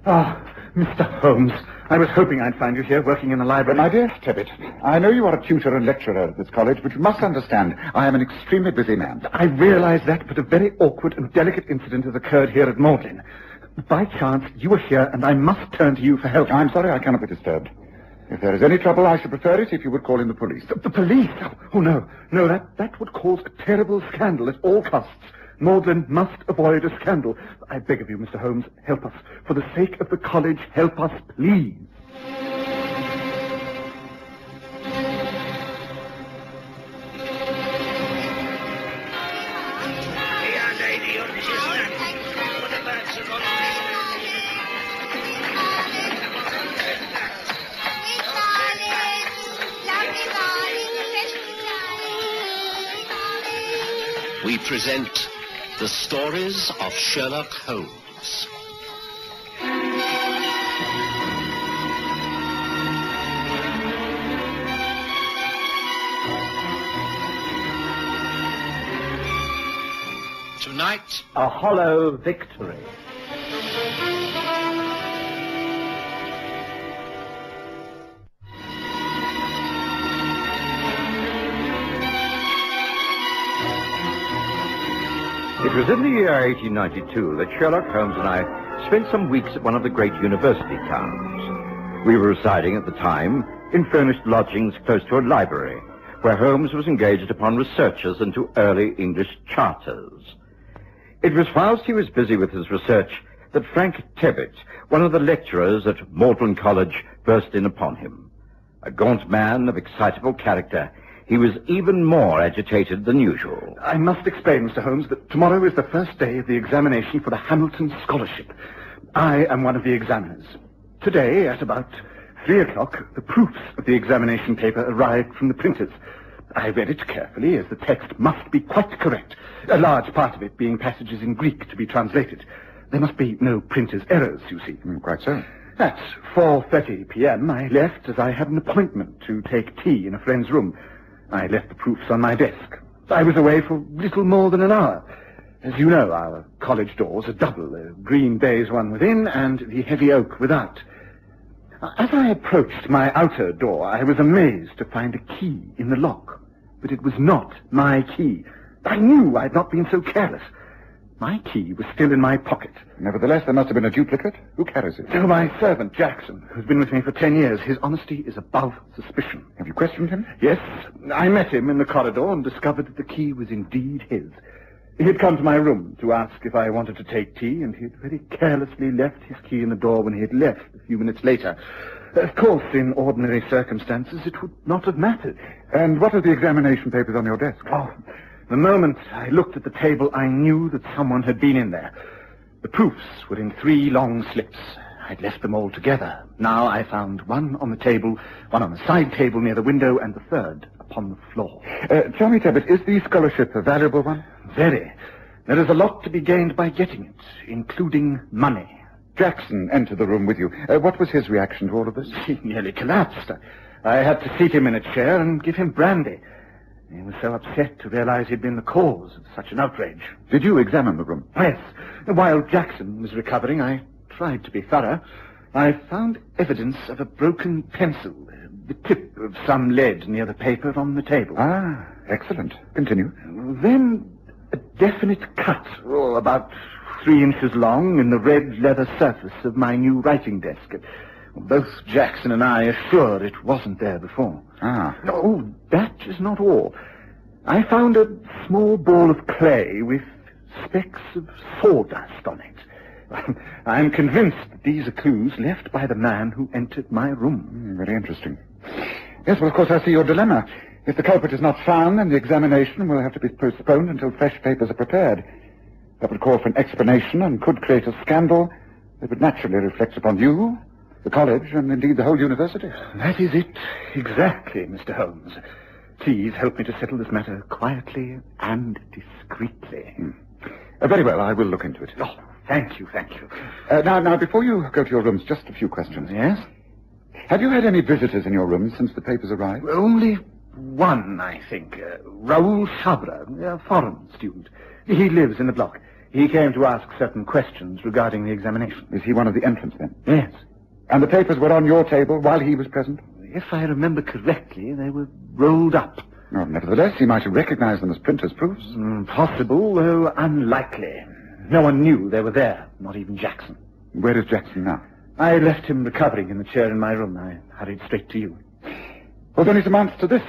Ah, Mr. Holmes, I was hoping I'd find you here working in the library. My dear Tebbit, I know you are a tutor and lecturer at this college, but you must understand I am an extremely busy man. I realize that, but a very awkward and delicate incident has occurred here at Magdalen. By chance, you are here, and I must turn to you for help. I'm sorry I cannot be disturbed. If there is any trouble, I should prefer it if you would call in the police. The police? Oh, no. No, that would cause a terrible scandal at all costs. Magdalen must avoid a scandal. I beg of you, Mr. Holmes, help us. For the sake of the college, help us, please. We present the Stories of Sherlock Holmes. Tonight, a hollow victory. It was in the year 1892 that Sherlock Holmes and I spent some weeks at one of the great university towns. We were residing at the time in furnished lodgings close to a library, where Holmes was engaged upon researches into early English charters. It was whilst he was busy with his research that Frank Tebbit, one of the lecturers at Magdalen College, burst in upon him. A gaunt man of excitable character, he was even more agitated than usual. I must explain, Mr. Holmes, that tomorrow is the first day of the examination for the Hamilton Scholarship. I am one of the examiners. Today, at about 3 o'clock, the proofs of the examination paper arrived from the printers. I read it carefully, as the text must be quite correct, a large part of it being passages in Greek to be translated. There must be no printer's errors, you see. Quite so. At 4:30 p.m., I left as I had an appointment to take tea in a friend's room. I left the proofs on my desk. I was away for little more than an hour. As you know, our college doors are double, the green baize one within and the heavy oak without. As I approached my outer door, I was amazed to find a key in the lock. But it was not my key. I knew I had not been so careless. My key was still in my pocket. Nevertheless, there must have been a duplicate. Who carries it? Oh, my servant, Jackson, who's been with me for 10 years. His honesty is above suspicion. Have you questioned him? Yes. I met him in the corridor and discovered that the key was indeed his. He had come to my room to ask if I wanted to take tea, and he had very carelessly left his key in the door when he had left a few minutes later. Of course, in ordinary circumstances, it would not have mattered. And what are the examination papers on your desk? Oh, the moment I looked at the table, I knew that someone had been in there. The proofs were in 3 long slips. I'd left them all together. Now I found one on the table, one on the side table near the window, and the third upon the floor. Tell me, Tebbit, is the scholarship a valuable one? Very. There is a lot to be gained by getting it, including money. Jackson entered the room with you. What was his reaction to all of this? He nearly collapsed. I had to seat him in a chair and give him brandy. He was so upset to realize he'd been the cause of such an outrage. Did you examine the room? Yes. While Jackson was recovering, I tried to be thorough. I found evidence of a broken pencil, the tip of some lead near the paper on the table. Ah, excellent. Continue. Then a definite cut, about 3 inches long, in the red leather surface of my new writing desk. Both Jackson and I are sure it wasn't there before. Ah. No, that is not all. I found a small ball of clay with specks of sawdust on it. I'm convinced that these are clues left by the man who entered my room. Very interesting. Yes, well, of course, I see your dilemma. If the culprit is not found, then the examination will have to be postponed until fresh papers are prepared. That would call for an explanation and could create a scandal that would naturally reflect upon you, the college, and indeed the whole university. That is it exactly, Mr. Holmes. Please help me to settle this matter quietly and discreetly. Very well, I will look into it. Oh, thank you, thank you. Now, before you go to your rooms, just a few questions. Yes? Have you had any visitors in your room since the papers arrived? Only one, I think. Raoul Chabra, a foreign student. He lives in the block. He came to ask certain questions regarding the examination. Is he one of the entrants, then? Yes. And the papers were on your table while he was present? If I remember correctly, they were rolled up. Oh, nevertheless, he might have recognized them as printer's proofs. Possible, though unlikely. No one knew they were there, not even Jackson. Where is Jackson now? I left him recovering in the chair in my room. I hurried straight to you. Well, then it amounts to this.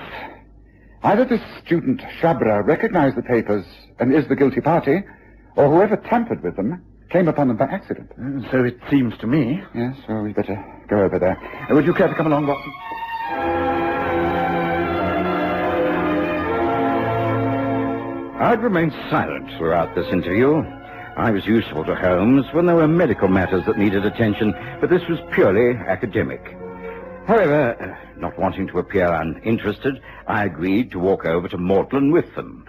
Either this student, Shabra, recognized the papers and is the guilty party, or whoever tampered with them came upon them by accident. So it seems to me. Yes, well, we'd better go over there. Would you care to come along, Watson? I'd remained silent throughout this interview. I was useful to Holmes when there were medical matters that needed attention, but this was purely academic. However, not wanting to appear uninterested, I agreed to walk over to Mortland with them.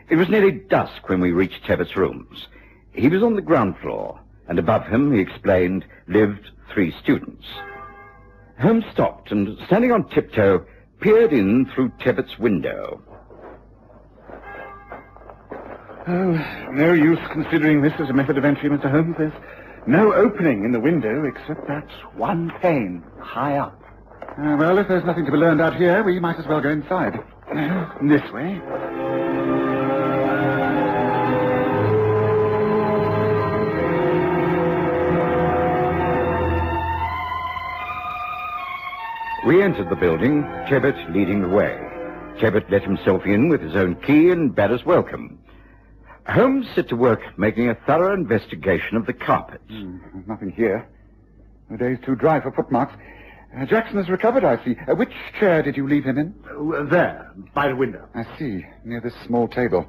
It was nearly dusk when we reached Tebbett's rooms. He was on the ground floor, and above him, he explained, lived 3 students. Holmes stopped and, standing on tiptoe, peered in through Tebbett's window. Oh, no use considering this as a method of entry, Mr. Holmes. There's no opening in the window except that one pane high up. Well, if there's nothing to be learned out here, we might as well go inside. This way. We entered the building, Tebbett leading the way. Tebbett let himself in with his own key and bade us welcome. Holmes set to work making a thorough investigation of the carpet. There's nothing here. The day's too dry for footmarks. Jackson has recovered, I see. Which chair did you leave him in? There, by the window. I see, near this small table.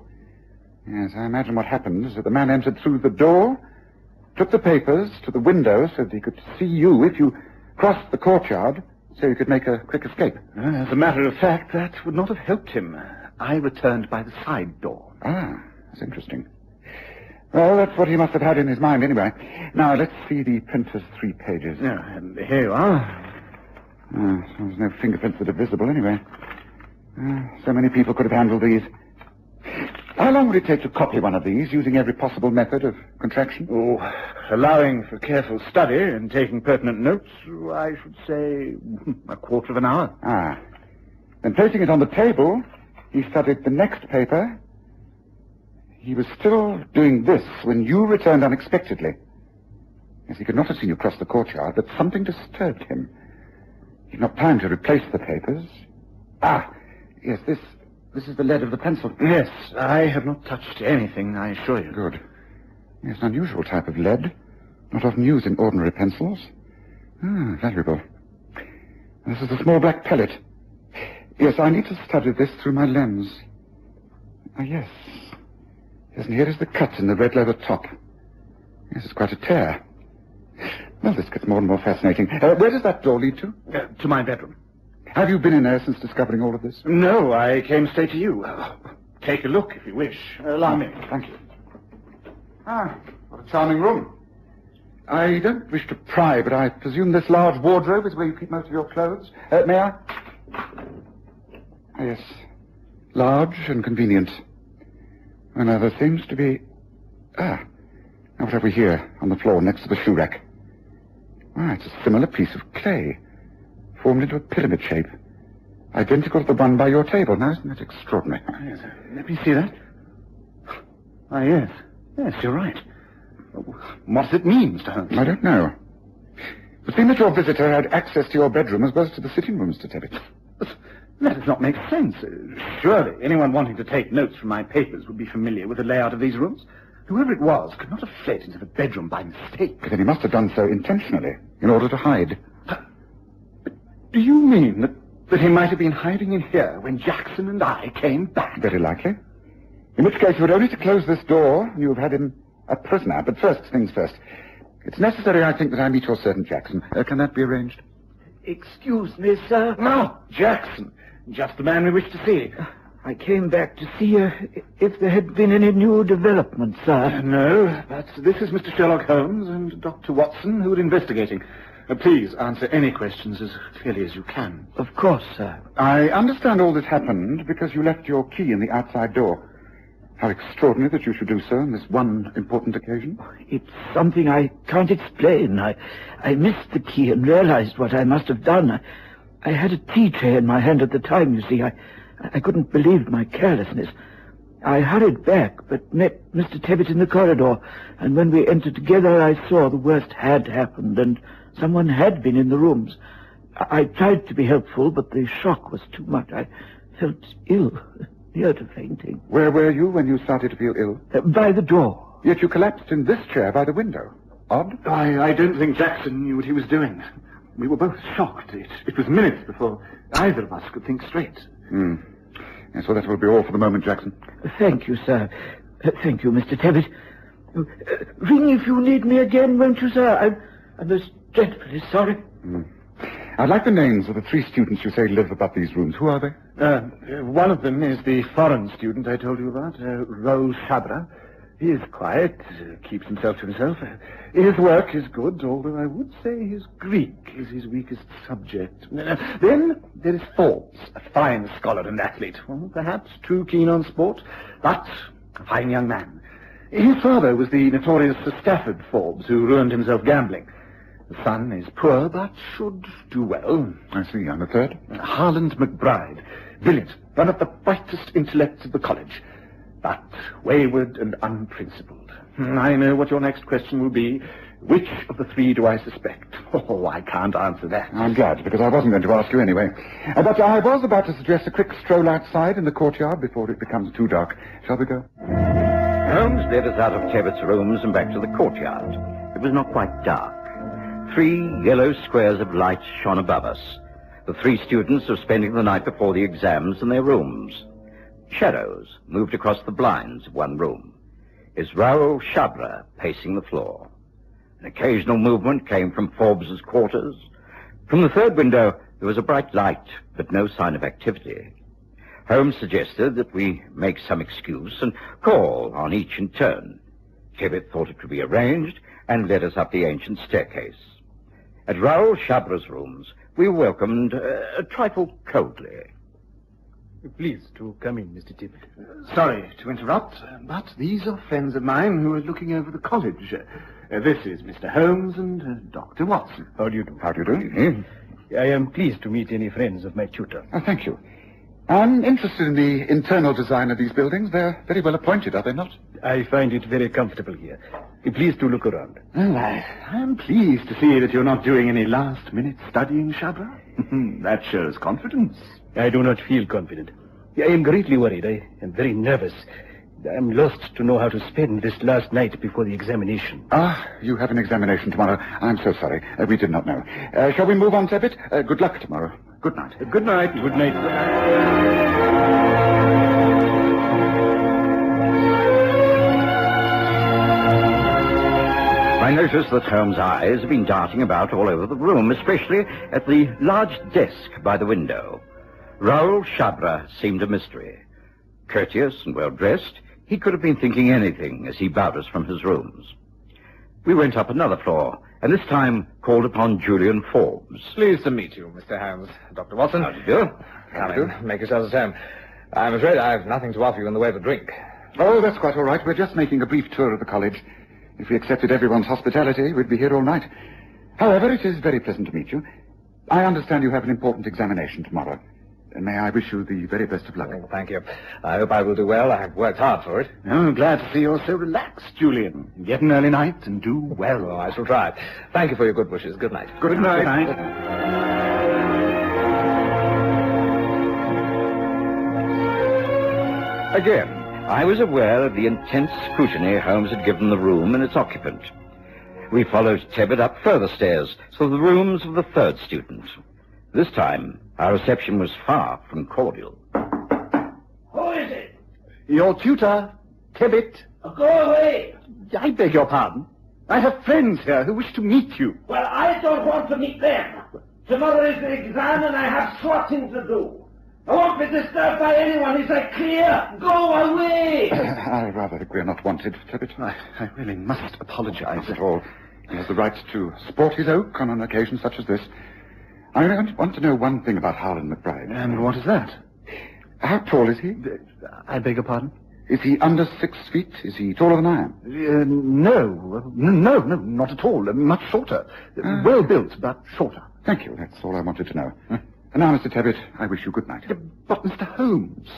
Yes, I imagine what happened is that the man entered through the door, took the papers to the window so that he could see you if you crossed the courtyard, so you could make a quick escape. As a matter of fact, that would not have helped him. I returned by the side door. Ah, that's interesting. Well, that's what he must have had in his mind anyway. Now, let's see the printer's 3 pages. Here you are. There's no fingerprints that are visible anyway. So many people could have handled these. How long would it take to copy one of these, using every possible method of contraction? Oh, allowing for careful study and taking pertinent notes, I should say a quarter of an hour. Then placing it on the table, he studied the next paper. He was still doing this when you returned unexpectedly. Yes, he could not have seen you cross the courtyard, but something disturbed him. You've not time to replace the papers. Yes, this is the lead of the pencil. Yes, I have not touched anything, I assure you. Good. Yes, an unusual type of lead. Not often used in ordinary pencils. Valuable. This is a small black pellet. Yes, I need to study this through my lens. Yes. Yes, and here is the cut in the red leather top. Yes, it's quite a tear. Well, this gets more and more fascinating. Where does that door lead to? To my bedroom. Have you been in there since discovering all of this? No, I came straight to you. Take a look if you wish. Allow me. Thank you. What a charming room. I don't wish to pry, but I presume this large wardrobe is where you keep most of your clothes. May I? Yes. Large and convenient. And now there seems to be... Now what have we here on the floor next to the shoe rack? It's a similar piece of clay, formed into a pyramid shape. Identical to the one by your table. Now, isn't that extraordinary? Yes, let me see that. Yes. Yes, you're right. What does it mean, Mr. Holmes? I don't know. It seemed that your visitor had access to your bedroom as well as to the sitting room, Mr. Tebbett. That does not make sense. Surely anyone wanting to take notes from my papers would be familiar with the layout of these rooms. Whoever it was could not have fled into the bedroom by mistake. But then he must have done so intentionally, in order to hide. But do you mean that he might have been hiding in here when Jackson and I came back? Very likely. In which case, you had only to close this door, and you have had him a prisoner. But first things first. It's necessary, I think, that I meet your servant, Jackson. Can that be arranged? Excuse me, sir. No, Jackson. Just the man we wish to see. I came back to see if there had been any new developments, sir. No, but this is Mr. Sherlock Holmes and Dr. Watson, who are investigating. Please answer any questions as clearly as you can. Of course, sir. I understand all this happened because you left your key in the outside door. How extraordinary that you should do so on this one important occasion. It's something I can't explain. I missed the key and realized what I must have done. I had a tea tray in my hand at the time, you see. I couldn't believe my carelessness. I hurried back, but met Mr. Tebbit in the corridor, and when we entered together, I saw the worst had happened, and someone had been in the rooms. I tried to be helpful, but the shock was too much. I felt ill, near to fainting. Where were you when you started to feel ill? By the door. Yet you collapsed in this chair by the window. Odd. I don't think Jackson knew what he was doing. We were both shocked. It was minutes before either of us could think straight. Yes, well, that will be all for the moment, Jackson. Thank you, sir. Thank you, Mr. Tebbit. Ring if you need me again, won't you, sir? I'm most dreadfully sorry. I'd like the names of the 3 students you say live about these rooms. Who are they? One of them is the foreign student I told you about, Raoul Chabra. He is quiet, keeps himself to himself. His work is good, although I would say his Greek is his weakest subject. Then there is Forbes, a fine scholar and athlete. Well, perhaps too keen on sport, but a fine young man. His father was the notorious Sir Stafford Forbes, who ruined himself gambling. The son is poor, but should do well. I see. And the third? Harland McBride, brilliant, one of the brightest intellects of the college, but wayward and unprincipled. I know what your next question will be. Which of the 3 do I suspect? Oh, I can't answer that. I'm glad, because I wasn't going to ask you anyway. But I was about to suggest a quick stroll outside in the courtyard before it becomes too dark. Shall we go? Holmes led us out of Tebbit's rooms and back to the courtyard. It was not quite dark. 3 yellow squares of light shone above us. The 3 students were spending the night before the exams in their rooms. Shadows moved across the blinds of one room. Is Raoul Chabra pacing the floor? An occasional movement came from Forbes's quarters. From the 3rd window, there was a bright light, but no sign of activity. Holmes suggested that we make some excuse and call on each in turn. Tebbit thought it could be arranged and led us up the ancient staircase. At Raoul Chabra's rooms, we were welcomed a trifle coldly. Please to come in, Mr. Tibbet. Sorry to interrupt, but these are friends of mine who are looking over the college. This is Mr. Holmes and Dr. Watson. How do you do? How do you do? I am pleased to meet any friends of my tutor. Oh, thank you. I'm interested in the internal design of these buildings. They're very well appointed, are they not? I find it very comfortable here. Please to look around. Oh, I'm pleased to see that you're not doing any last-minute studying, Chabra. That shows confidence. I do not feel confident. I am greatly worried. I am very nervous. I am lost to know how to spend this last night before the examination. You have an examination tomorrow. I'm so sorry. We did not know. Shall we move on, Tebbit? Good luck tomorrow. Good night. Good night. Good night. I noticed that Holmes' eyes had been darting about all over the room, especially at the large desk by the window. Raoul Chabra seemed a mystery. Courteous and well-dressed, he could have been thinking anything as he bowed us from his rooms. We went up another floor, and this time called upon Julian Forbes. Pleased to meet you, Mr. Holmes. Dr. Watson. How do you do? Come in. Make yourselves at home. I'm afraid I have nothing to offer you in the way of a drink. Oh, that's quite all right. We're just making a brief tour of the college. If we accepted everyone's hospitality, we'd be here all night. However, it is very pleasant to meet you. I understand you have an important examination tomorrow. And may I wish you the very best of luck. Oh, thank you. I hope I will do well. I have worked hard for it. Oh, I'm glad to see you're so relaxed, Julian. Get an early night and do well. Oh, I shall try. Thank you for your good wishes. Good night. Good night. Again, I was aware of the intense scrutiny Holmes had given the room and its occupant. We followed Tebbit up further stairs to the rooms of the 3rd student. This time, our reception was far from cordial. Who is it? Your tutor, Tebbit. Go away. I beg your pardon. I have friends here who wish to meet you. Well, I don't want to meet them. Tomorrow is the exam and I have swatting to do. I won't be disturbed by anyone. Is that clear? Go away. I rather think we're not wanted, Tebbit. I really must apologize. Not at all. He has the right to sport his oak on an occasion such as this. I want to know one thing about Harland McBride. And what is that? How tall is he? I beg your pardon? Is he under 6 feet? Is he taller than I am? No, not at all. Much shorter. Well built, but shorter. Thank you. That's all I wanted to know. And now, Mr. Tebbit, I wish you good night. But, Mr. Holmes,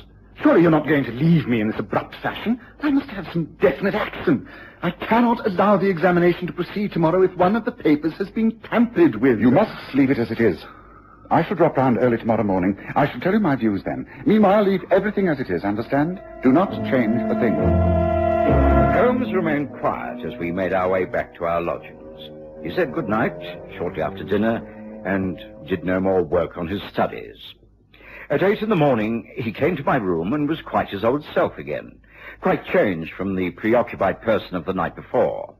surely you're not going to leave me in this abrupt fashion. I must have some definite action. I cannot allow the examination to proceed tomorrow if one of the papers has been tampered with. You must leave it as it is. I shall drop round early tomorrow morning. I shall tell you my views then. Meanwhile, leave everything as it is, understand? Do not change a thing. Holmes remained quiet as we made our way back to our lodgings. He said good night shortly after dinner and did no more work on his studies. At 8 in the morning, he came to my room and was quite his old self again, quite changed from the preoccupied person of the night before.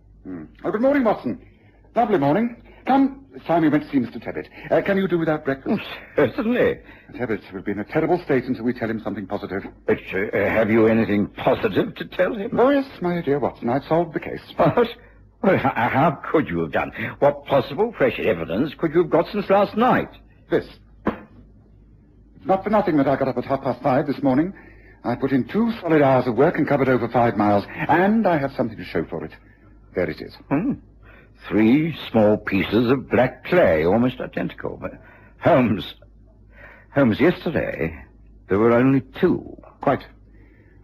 Oh, good morning, Watson. Lovely morning. Come, it's time we went to see Mr. Tebbit. Can you do without breakfast? Certainly. Tebbit will be in a terrible state until we tell him something positive. But have you anything positive to tell him? Oh, yes, my dear Watson, I've solved the case. What? Well, how could you have done? What possible fresh evidence could you have got since last night? This. It's not for nothing that I got up at 5:30 this morning. I put in 2 solid hours of work and covered over 5 miles, and I have something to show for it. There it is. 3 small pieces of black clay, almost identical. But Holmes, yesterday, there were only 2. Quite.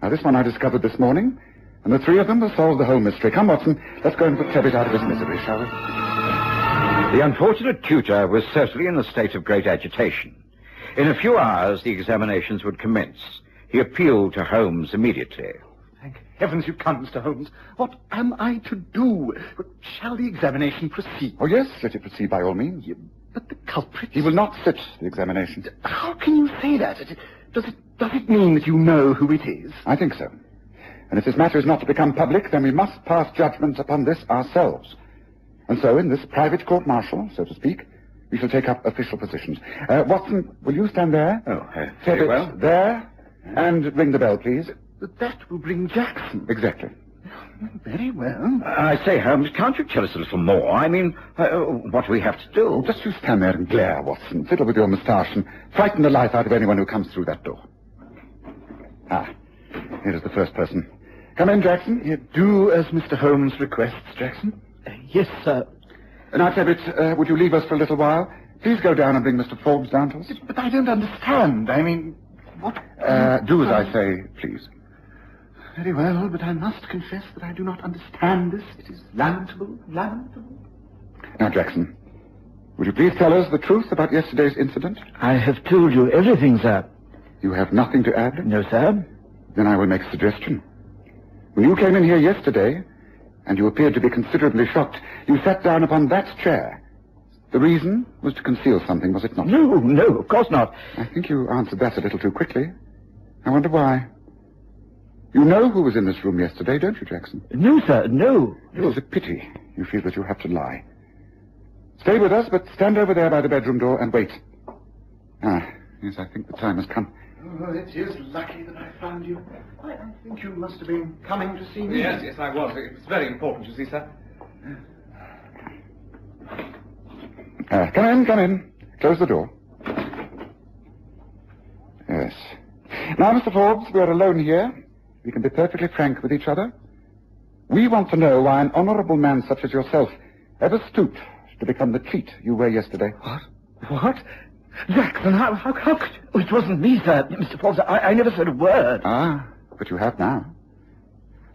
Now, this one I discovered this morning, and the 3 of them will solve the whole mystery. Come, Watson, let's go and put Tebbit out of his misery, shall we? The unfortunate tutor was certainly in a state of great agitation. In a few hours, the examinations would commence. He appealed to Holmes immediately. Thank heavens you've come, Mr. Holmes. What am I to do? Shall the examination proceed? Oh, yes, let it proceed by all means. But the culprit... He will not sit the examination. How can you say that? Does it mean that you know who it is? I think so. And if this matter is not to become public, then we must pass judgment upon this ourselves. And so, in this private court-martial, so to speak, we shall take up official positions. Watson, will you stand there? Very well. There. And ring the bell, please. But that will bring Jackson. Exactly. Very well. I say, Holmes, can't you tell us a little more? I mean, what do we have to do? Oh, just you stand there and glare, Watson. Fiddle with your moustache and frighten the life out of anyone who comes through that door. Here is the first person. Come in, Jackson. Do as Mr. Holmes requests, Jackson. Yes, sir. Now, Tebbit, would you leave us for a little while? Please go down and bring Mr. Forbes down to us. But I don't understand. I mean, what... do as I say, please. Very well, but I must confess that I do not understand this. It is lamentable. Now, Jackson, would you please tell us the truth about yesterday's incident? I have told you everything, sir. You have nothing to add? No, sir. Then I will make a suggestion. When you came in here yesterday, and you appeared to be considerably shocked, you sat down upon that chair. The reason was to conceal something, was it not? No, of course not. I think you answered that a little too quickly. I wonder why. You know who was in this room yesterday, don't you, Jackson? No, sir, no. It is a pity you feel that you have to lie. Stay with us, but stand over there by the bedroom door and wait. Yes, I think the time has come. Oh, it is lucky that I found you. I think you must have been coming to see me. Yes, I was. It was very important, you see, sir. Come in. Close the door. Yes. Now, Mr. Forbes, we are alone here. We can be perfectly frank with each other. We want to know why an honorable man such as yourself ever stooped to become the cheat you were yesterday. What? Jackson, how could... Oh, it wasn't me, sir. Mr. Forbes, I never said a word. But you have now.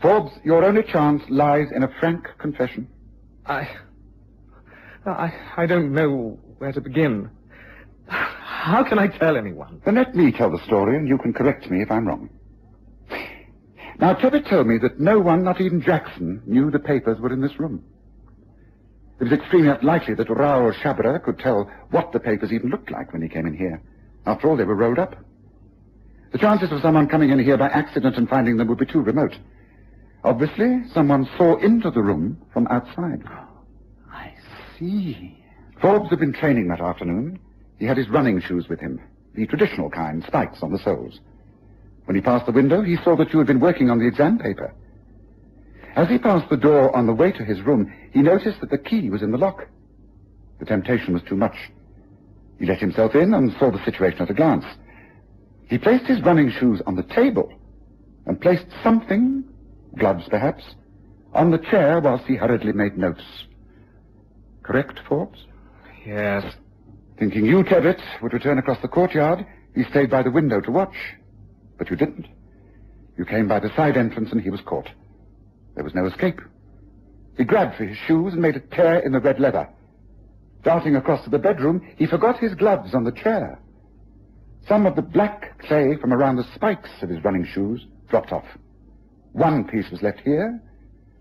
Forbes, your only chance lies in a frank confession. I don't know where to begin. How can I tell anyone? Then let me tell the story, and you can correct me if I'm wrong. Now, Tebbit told me that no one, not even Jackson, knew the papers were in this room. It was extremely unlikely that Raoul Chabra could tell what the papers even looked like when he came in here. After all, they were rolled up. The chances of someone coming in here by accident and finding them would be too remote. Obviously, someone saw into the room from outside. I see. Forbes had been training that afternoon. He had his running shoes with him, the traditional kind, spikes on the soles. When he passed the window, he saw that you had been working on the exam paper. As he passed the door on the way to his room, he noticed that the key was in the lock. The temptation was too much. He let himself in and saw the situation at a glance. He placed his running shoes on the table and placed something, gloves perhaps, on the chair whilst he hurriedly made notes. Correct, Forbes? Yes. Thinking you, Tebbit, would return across the courtyard, he stayed by the window to watch. But you didn't. You came by the side entrance and he was caught. There was no escape. He grabbed for his shoes and made a tear in the red leather. Darting across to the bedroom, he forgot his gloves on the chair. Some of the black clay from around the spikes of his running shoes dropped off. One piece was left here,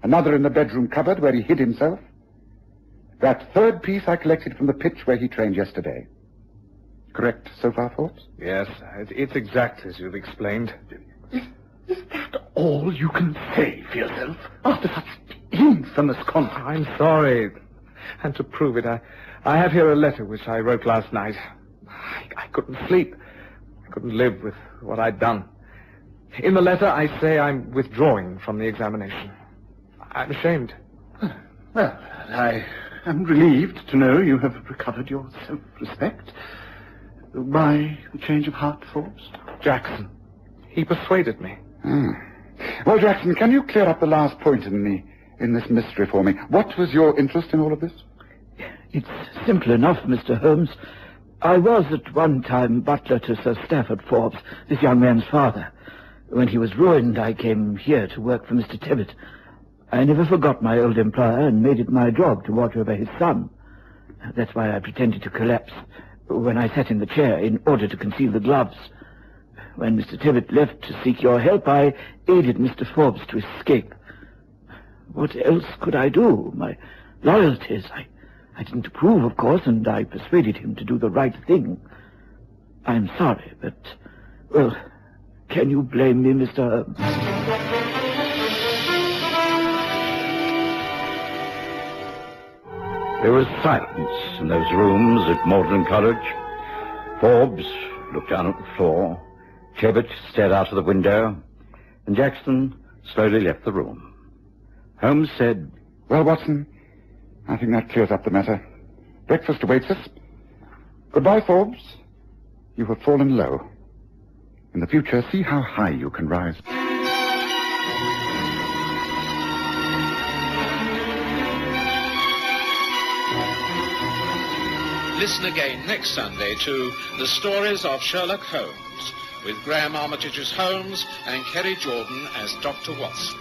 another in the bedroom cupboard where he hid himself. That third piece I collected from the pitch where he trained yesterday. Correct so far, Forbes? Yes, it's exact as you've explained. Is that all you can say for yourself after such infamous conduct? I'm sorry. And to prove it, I have here a letter which I wrote last night. I couldn't sleep. I couldn't live with what I'd done. In the letter, I say I'm withdrawing from the examination. I'm ashamed. Well, I am relieved to know you have recovered your self-respect. Why the change of heart, Forbes? Jackson. He persuaded me. Well, Jackson, can you clear up the last point in this mystery for me? What was your interest in all of this? It's simple enough, Mr. Holmes. I was at one time butler to Sir Stafford Forbes, this young man's father. When he was ruined, I came here to work for Mr. Tebbit. I never forgot my old employer and made it my job to watch over his son. That's why I pretended to collapse when I sat in the chair in order to conceal the gloves. When Mr. Tebbit left to seek your help, I aided Mr. Forbes to escape. What else could I do? My loyalties, I didn't approve, of course, and I persuaded him to do the right thing. I'm sorry, but, well, can you blame me, Mr. Holmes? There was silence in those rooms at Magdalen College. Forbes looked down at the floor. Tebbit stared out of the window, and Jackson slowly left the room. Holmes said, Well, Watson, I think that clears up the matter. Breakfast awaits us. Goodbye, Forbes. You have fallen low. In the future, see how high you can rise. Listen again next Sunday to The Stories of Sherlock Holmes, with Graham Armitage as Holmes and Kerry Jordan as Dr. Watson.